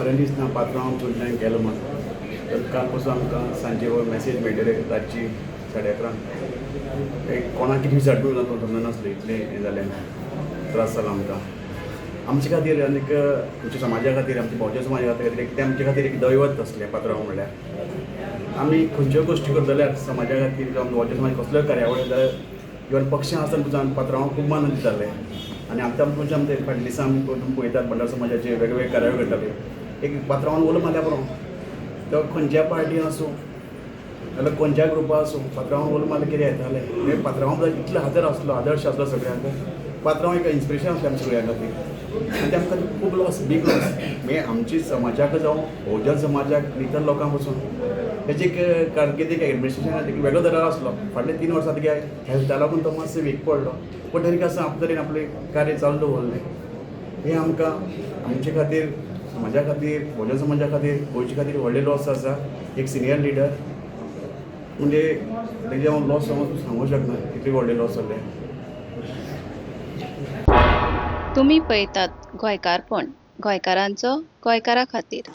बरें दिसना पात्रांव चुडल्यान गेलो म्हण तर काल पासून आमकां सांजे मॅसेज मेळटले रातची 11:30 एक कोणाक कितें विचारपूय ना तो समजनासलें इतलें हें जालें त्रास जाला आमकां आमचे खातीर आनीक आमच्या समाजा खातीर आमच्या भोवच्या समाजा खातीर एक ते आमचे खातीर एक दैवत आसलें पात्रांव म्हणल्यार आमी खंयच्योय गोश्टी करतल्यार समाजा खातीर किंवा भोवच्या समाज कसल्योय कार्यावळी जाल्यार इवन पक्षां आसतना सुद्दां पात्रांवाक खूब मान दिताले आनी आतां आमच्या फाटल्या दिसा आमी पळयतात भंडार समाजाचे वेगवेगळे कार्यावळी घडटाले एक पात्रांवान उलो मारल्या पुरो तो खंयच्या पार्टीन आसूं नाल्यार खंयच्या ग्रुपा आसूं पात्रांवान उलो मारलें कितें येतालें म्हणजे पात्रांवा इतलो आदर आसलो आदर्श आसलो सगळ्यांक पात्रांव एक इन्स्पिरेशन आसलें आमच्या सगळ्यां खातीर आनी ते आमकां खूब लॉस बीग लॉस म्हणजे आमची समाजाक जावं भोवजन समाजाक इतर लोकांक पसून तेजी एक कारकिर्दीक एडमिनिस्ट्रेशन एक वेगळो दरार आसलो फाटले 3 वर्सां तेगे हेल्था लागून तो मातसो वीक पडलो पूण तरी आसा आपले तरेन आपलें कार्य चालू दवरलें हें आमकां आमचे खातीर समाजा खातीर भोवजन समाजा खातीर गोंयचे खातीर व्हडलें लॉस आसा एक सिनियर लिडर म्हणजे तेजे हांव लॉस सांगूंक शकना कितलें व्हडलें लॉस जालें. तुम्ही पळयतात गोंयकारपण गोंयकारांचो गोंयकारा खातीर.